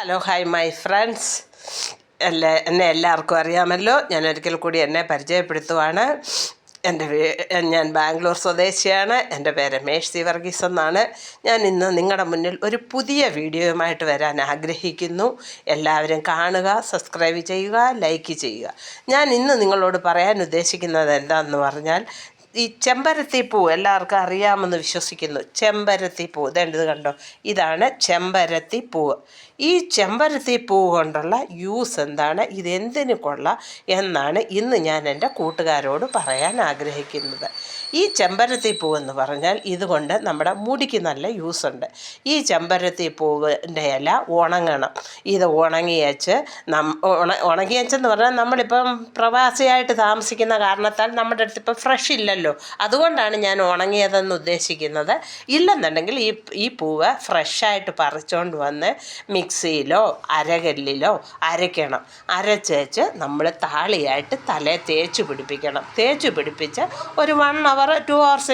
Hello hi my friends. എന്നെ എല്ലാവർക്കും അറിയാമല്ലോ. ഞാൻ ഒരിക്കൽ കൂടി എന്നെ പരിചയപ്പെടുത്തുവാണ്. ഞാൻ ബാംഗ്ലൂർ സ്വദേശിയാണ്. എൻ്റെ പേര് രമേഷ് വർഗീസ് എന്നാണ്. ഞാൻ ഇന്ന് നിങ്ങളുടെ മുന്നിൽ ഒരു പുതിയ വീഡിയോയുമായിട്ട് വരാൻ ആഗ്രഹിക്കുന്നു. എല്ലാവരും കാണുക, സബ്സ്ക്രൈബ് ചെയ്യുക, ലൈക്ക് ചെയ്യുക. ഞാൻ ഇന്ന് നിങ്ങളോട് പറയാൻ ഉദ്ദേശിക്കുന്നത് എന്താണെന്ന് പറഞ്ഞാൽ, ഈ ചെമ്പരത്തിപ്പൂ എല്ലാവർക്കും അറിയാമെന്ന് വിശ്വസിക്കുന്നു. ചെമ്പരത്തിപ്പൂ ഇതേണ്ടത് കണ്ടോ, ഇതാണ് ചെമ്പരത്തിപ്പൂവ്. ഈ ചെമ്പരത്തിപ്പൂ കൊണ്ടുള്ള യൂസ് എന്താണ്, ഇതെന്തിനു കൊള്ളാം എന്നാണ് ഇന്ന് ഞാൻ എൻ്റെ കൂട്ടുകാരോട് പറയാൻ ആഗ്രഹിക്കുന്നത്. ഈ ചെമ്പരത്തിപ്പൂ എന്ന് പറഞ്ഞാൽ ഇതുകൊണ്ട് നമ്മുടെ മുടിക്ക് നല്ല യൂസുണ്ട്. ഈ ചെമ്പരത്തിപ്പൂവിൻ്റെ ഇല ഉണങ്ങണം. ഇത് ഉണങ്ങിയച്ച് ഉണങ്ങിയച്ചെന്ന് പറഞ്ഞാൽ നമ്മളിപ്പം പ്രവാസിയായിട്ട് താമസിക്കുന്ന കാരണത്താൽ നമ്മുടെ അടുത്ത് ഇപ്പം ഫ്രഷ് ഇല്ലല്ലോ. അതുകൊണ്ടാണ് ഞാൻ ഉണങ്ങിയതെന്ന് ഉദ്ദേശിക്കുന്നത്. ഇല്ലെന്നുണ്ടെങ്കിൽ ഈ പൂവ് ഫ്രഷായിട്ട് പറിച്ചുകൊണ്ട് വന്ന് മിക്സിയിലോ അരകല്ലിലോ അരയ്ക്കണം. അരച്ചേച്ച് നമ്മൾ താളിയായിട്ട് തലയിൽ തേച്ച് പിടിപ്പിക്കണം. തേച്ച് പിടിപ്പിച്ച് ഒരു 1 hour 2 hours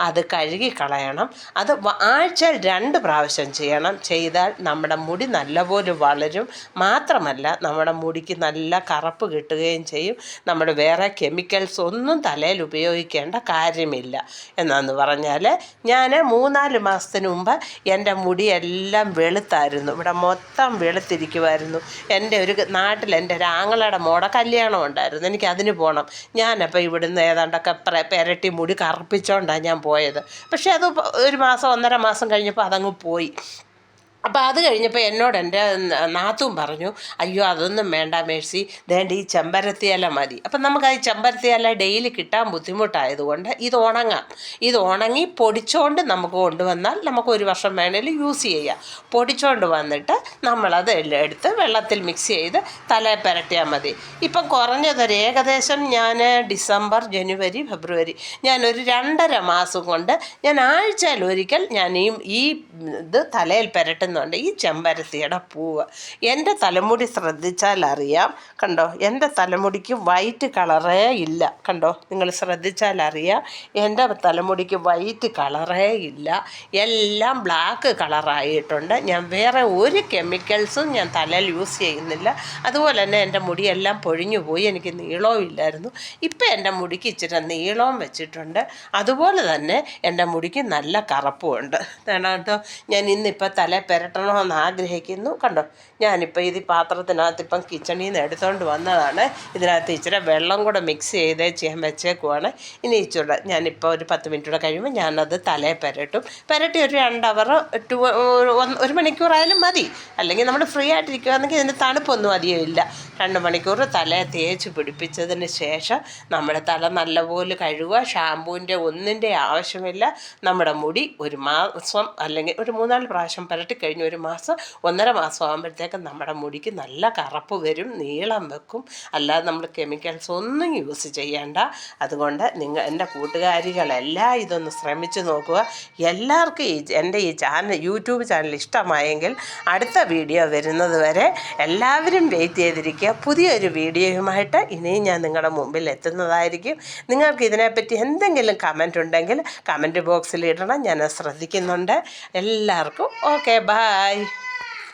അത് കഴുകി കളയണം. അത് ആഴ്ചയിൽ 2 പ്രാവശ്യം ചെയ്യണം. ചെയ്താൽ നമ്മുടെ മുടി നല്ലപോലെ വളരും. മാത്രമല്ല നമ്മുടെ മുടിക്ക് നല്ല കറുപ്പ് കിട്ടുകയും ചെയ്യും. നമ്മുടെ വേറെ കെമിക്കൽസ് ഒന്നും തലയിൽ ഉപയോഗിക്കേണ്ട കാര്യമില്ല. എന്നാന്ന് പറഞ്ഞാൽ ഞാൻ 3-4 മാസത്തിന് മുമ്പ് എൻ്റെ മുടിയെല്ലാം വെളുത്തായിരുന്നു. ഇവിടെ മൊത്തം വെളുത്തിരിക്കുമായിരുന്നു. എൻ്റെ ഒരു നാട്ടിൽ എൻ്റെ ഒരു ആങ്ങളയുടെ മോടെ കല്യാണം ഉണ്ടായിരുന്നു. എനിക്ക് അതിന് പോകണം. ഞാനപ്പോൾ ഇവിടുന്ന് ഏതാണ്ടൊക്കെ പെരട്ടി മുടി കറുപ്പിച്ചുകൊണ്ടാണ് ഞാൻ പോയത്. പക്ഷേ അത് 1 മാസം 1.5 മാസം കഴിഞ്ഞപ്പോൾ അതങ്ങ് പോയി. അപ്പോൾ അത് കഴിഞ്ഞപ്പോൾ എന്നോട് എൻ്റെ നാത്തും പറഞ്ഞു, അയ്യോ അതൊന്നും വേണ്ട മേഴ്സി, ദേണ്ട ഈ ചെമ്പരത്തി ഇല മതി. അപ്പം നമുക്ക് ഈ ചെമ്പരത്തി ഇല ഡെയിലി കിട്ടാൻ ബുദ്ധിമുട്ടായതുകൊണ്ട് ഇത് ഉണങ്ങാം. ഇത് ഉണങ്ങി പൊടിച്ചുകൊണ്ട് നമുക്ക് കൊണ്ടുവന്നാൽ നമുക്ക് 1 വർഷം വേണേലും യൂസ് ചെയ്യാം. പൊടിച്ചുകൊണ്ട് വന്നിട്ട് നമ്മളത് എല്ലാം എടുത്ത് വെള്ളത്തിൽ മിക്സ് ചെയ്ത് തലയിൽ പുരട്ടിയാൽ മതി. ഇപ്പം കുറഞ്ഞതൊരു ഏകദേശം ഞാൻ ഡിസംബർ, ജനുവരി, ഫെബ്രുവരി ഞാനൊരു 2.5 മാസം കൊണ്ട് ഞാൻ ആഴ്ചയിൽ ഒരിക്കൽ ഞാൻ ഈ ഇത് തലയിൽ പുരട്ടുന്ന ഈ ചെമ്പരത്തിയുടെ പൂവ്. എൻ്റെ തലമുടി ശ്രദ്ധിച്ചാൽ അറിയാം. കണ്ടോ, എൻ്റെ തലമുടിക്ക് വൈറ്റ് കളറേ ഇല്ല. കണ്ടോ, നിങ്ങൾ ശ്രദ്ധിച്ചാൽ അറിയാം. എൻ്റെ തലമുടിക്ക് വൈറ്റ് കളറേ ഇല്ല, എല്ലാം ബ്ലാക്ക് കളറായിട്ടുണ്ട്. ഞാൻ വേറെ ഒരു കെമിക്കൽസും ഞാൻ തലയിൽ യൂസ് ചെയ്യുന്നില്ല. അതുപോലെ തന്നെ എൻ്റെ മുടിയെല്ലാം പൊഴിഞ്ഞു പോയി. എനിക്ക് നീളവും ഇല്ലായിരുന്നു. ഇപ്പം എൻ്റെ മുടിക്ക് ഇച്ചിരി നീളവും വെച്ചിട്ടുണ്ട്. അതുപോലെ തന്നെ എൻ്റെ മുടിക്ക് നല്ല കറുപ്പുമുണ്ട്. കേട്ടോ, ഞാൻ ഇന്നിപ്പോൾ തല പുരട്ടണമെന്ന് ആഗ്രഹിക്കുന്നു. കണ്ടോ, ഞാനിപ്പോൾ ഇത് പാത്രത്തിനകത്ത് ഇപ്പം കിച്ചണിൽ നിന്ന് എടുത്തുകൊണ്ട് വന്നതാണ്. ഇതിനകത്ത് ഇച്ചിരി വെള്ളം കൂടെ മിക്സ് ചെയ്ത് ചെയ്യാൻ വെച്ചേക്കുവാണ്. ഇനി ഇച്ചിരി ഞാനിപ്പോൾ ഒരു 10 മിനിറ്റ് കൂടെ കഴിയുമ്പോൾ ഞാനത് തലയിൽ പുരട്ടും. പുരട്ടി ഒരു 2 hour 1 മണിക്കൂറായാലും മതി. അല്ലെങ്കിൽ നമ്മൾ ഫ്രീ ആയിട്ടിരിക്കുകയാണെങ്കിൽ ഇതിന് തണുപ്പൊന്നും അധികം ഇല്ല. 2 മണിക്കൂർ തലയിൽ തേച്ച് പിടിപ്പിച്ചതിന് ശേഷം നമ്മുടെ തല നല്ലപോലെ കഴുകുക. ഷാമ്പൂവിൻ്റെ ഒന്നിൻ്റെ ആവശ്യമില്ല. നമ്മുടെ മുടി 1 മാസം അല്ലെങ്കിൽ ഒരു 3-4 പ്രാവശ്യം പുരട്ടിക്കഴിഞ്ഞ് 1 മാസം 1.5 മാസം ആകുമ്പോഴത്തേക്കും നമ്മുടെ മുടിക്ക് നല്ല കറുപ്പ് വരും, നീളം വെക്കും. അല്ലാതെ നമ്മൾ കെമിക്കൽസ് ഒന്നും യൂസ് ചെയ്യേണ്ട. അതുകൊണ്ട് എൻ്റെ കൂട്ടുകാരികളെല്ലാം ഇതൊന്ന് ശ്രമിച്ചു നോക്കുക. എല്ലാവർക്കും എൻ്റെ ഈ യൂട്യൂബ് ചാനൽ ഇഷ്ടമായെങ്കിൽ അടുത്ത വീഡിയോ വരുന്നത് വരെ എല്ലാവരും വെയിറ്റ് ചെയ്തിരിക്കുക. പുതിയൊരു വീഡിയോയുമായിട്ട് ഇനിയും ഞാൻ നിങ്ങളുടെ മുമ്പിൽ എത്തുന്നതായിരിക്കും. നിങ്ങൾക്ക് ഇതിനെപ്പറ്റി എന്തെങ്കിലും കമൻറ്റ് ഉണ്ടെങ്കിൽ കമൻറ്റ് ബോക്സിൽ ഇടണം. ഞാൻ ശ്രദ്ധിക്കുന്നുണ്ട്. എല്ലാവർക്കും ഓക്കെ, ബൈ.